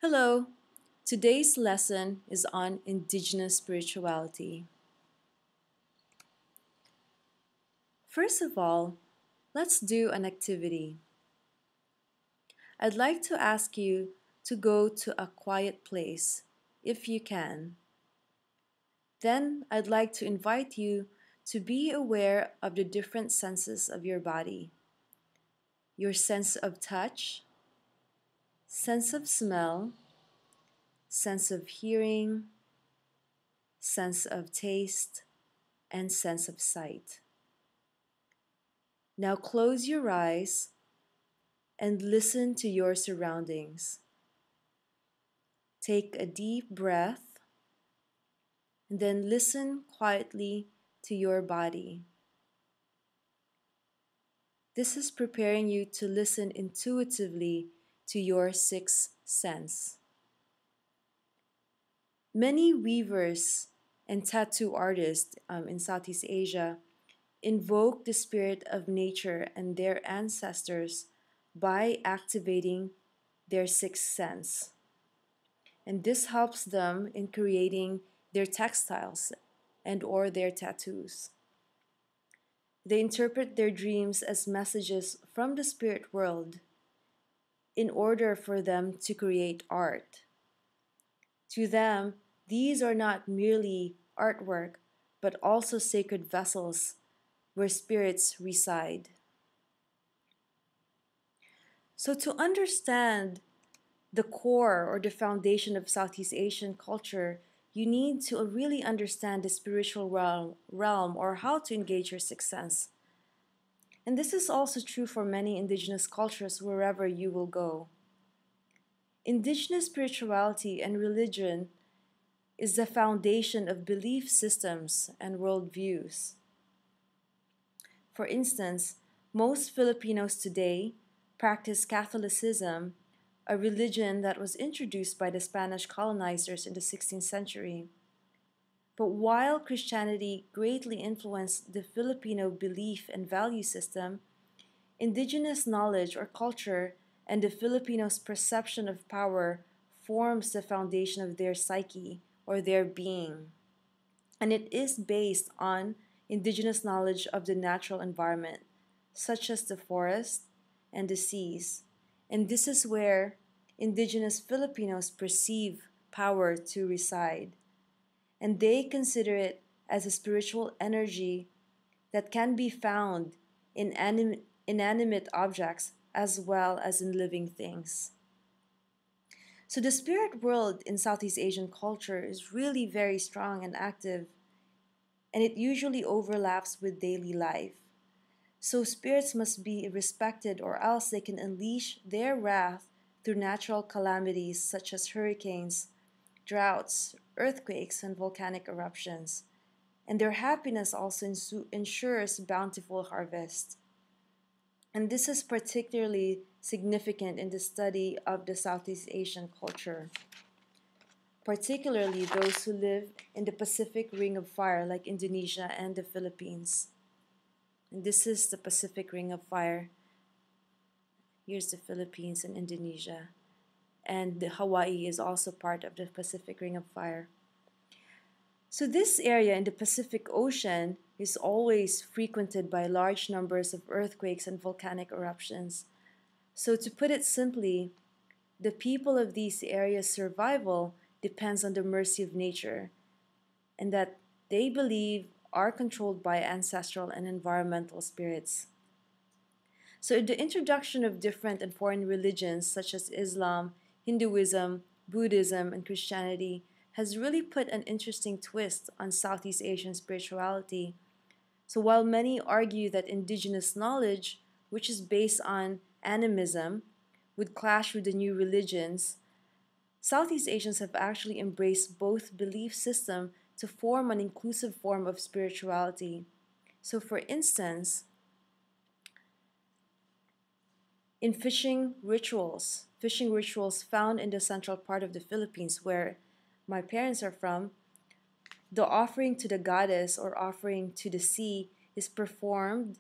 Hello, today's lesson is on Indigenous spirituality. First of all, let's do an activity. I'd like to ask you to go to a quiet place, if you can. Then I'd like to invite you to be aware of the different senses of your body: your sense of touch, sense of smell, sense of hearing, sense of taste, and sense of sight. Now close your eyes and listen to your surroundings. Take a deep breath and then listen quietly to your body. This is preparing you to listen intuitively to your sixth sense. Many weavers and tattoo artists in Southeast Asia invoke the spirit of nature and their ancestors by activating their sixth sense. And this helps them in creating their textiles and or their tattoos. They interpret their dreams as messages from the spirit world in order for them to create art. To them, these are not merely artwork, but also sacred vessels where spirits reside. So to understand the core or the foundation of Southeast Asian culture, you need to really understand the spiritual realm or how to engage your sixth sense. And this is also true for many indigenous cultures wherever you will go. Indigenous spirituality and religion is the foundation of belief systems and worldviews. For instance, most Filipinos today practice Catholicism, a religion that was introduced by the Spanish colonizers in the 16th century. But while Christianity greatly influenced the Filipino belief and value system, indigenous knowledge or culture and the Filipinos' perception of power forms the foundation of their psyche or their being. And it is based on indigenous knowledge of the natural environment, such as the forest and the seas. And this is where indigenous Filipinos perceive power to reside. And they consider it as a spiritual energy that can be found in inanimate objects as well as in living things. So the spirit world in Southeast Asian culture is really very strong and active, and it usually overlaps with daily life. So spirits must be respected, or else they can unleash their wrath through natural calamities such as hurricanes, droughts, earthquakes, and volcanic eruptions. And their happiness also ensures bountiful harvest. And this is particularly significant in the study of the Southeast Asian culture, particularly those who live in the Pacific Ring of Fire like Indonesia and the Philippines. And this is the Pacific Ring of Fire. Here's the Philippines and Indonesia. And the Hawaii is also part of the Pacific Ring of Fire. So this area in the Pacific Ocean is always frequented by large numbers of earthquakes and volcanic eruptions. So to put it simply, the people of these areas' survival depends on the mercy of nature, and that they believe are controlled by ancestral and environmental spirits. So the introduction of different and foreign religions such as Islam, Hinduism, Buddhism, and Christianity has really put an interesting twist on Southeast Asian spirituality. So while many argue that indigenous knowledge, which is based on animism, would clash with the new religions, Southeast Asians have actually embraced both belief system to form an inclusive form of spirituality. So for instance, in fishing rituals found in the central part of the Philippines where my parents are from, the offering to the goddess or offering to the sea is performed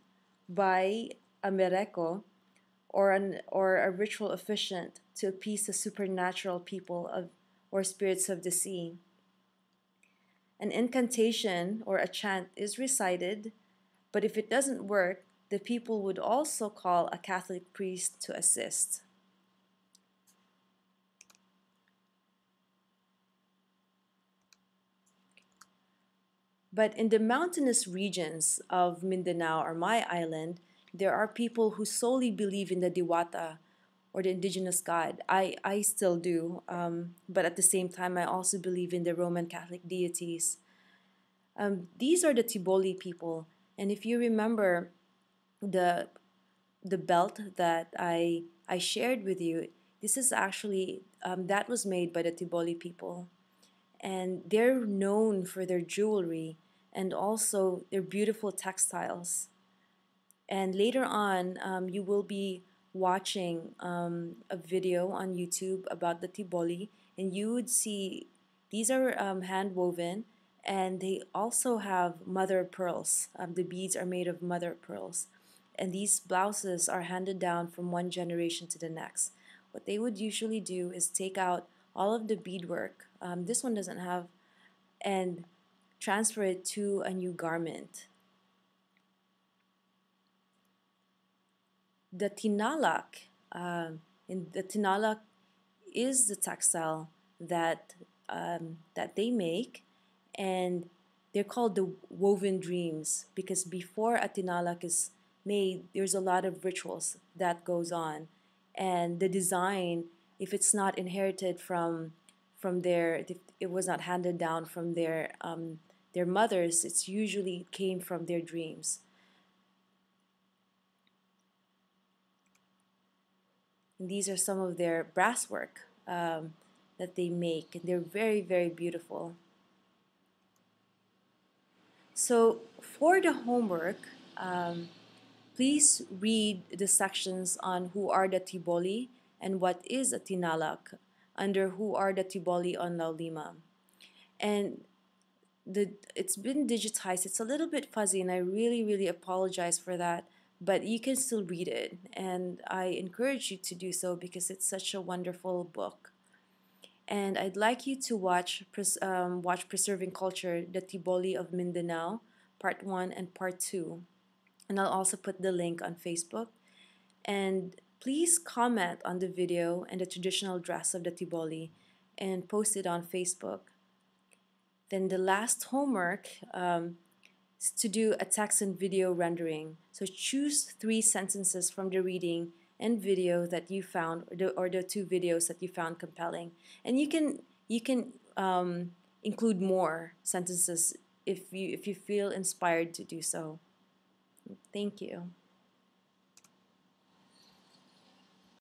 by a mereko or a ritual officiant to appease the supernatural people of or spirits of the sea. An incantation or a chant is recited, but if it doesn't work, the people would also call a Catholic priest to assist. But in the mountainous regions of Mindanao or my island, there are people who solely believe in the Diwata or the indigenous God. I still do, but at the same time, I also believe in the Roman Catholic deities. These are the Tiboli people. And if you remember the the belt that I shared with you, this is actually that was made by the Tiboli people, and they're known for their jewelry and also their beautiful textiles. And later on, you will be watching a video on YouTube about the Tiboli, and you would see these are hand woven, and they also have mother of pearls. The beads are made of mother of pearls, and these blouses are handed down from one generation to the next. What they would usually do is take out all of the beadwork. This one doesn't have, and transfer it to a new garment. The tinalak, in the tinalak is the textile that they make, and they're called the woven dreams because before a tinalak is made, there's a lot of rituals that goes on, and the design, if it's not inherited from their, if it was not handed down from their mothers, it's usually came from their dreams. And these are some of their brass work that they make, and they're very, very beautiful. So for the homework, um, please read the sections on who are the Tiboli and what is a Tinalak under who are the Tiboli on Laulima. And it's been digitized. It's a little bit fuzzy, and I really, really apologize for that. But you can still read it, and I encourage you to do so because it's such a wonderful book. And I'd like you to watch Preserving Culture, the Tiboli of Mindanao, Part 1 and Part 2. And I'll also put the link on Facebook. And please comment on the video and the traditional dress of the Tiboli and post it on Facebook. Then the last homework is to do a text and video rendering. So choose 3 sentences from the reading and video that you found, or the 2 videos that you found compelling. And you can include more sentences if you feel inspired to do so. Thank you.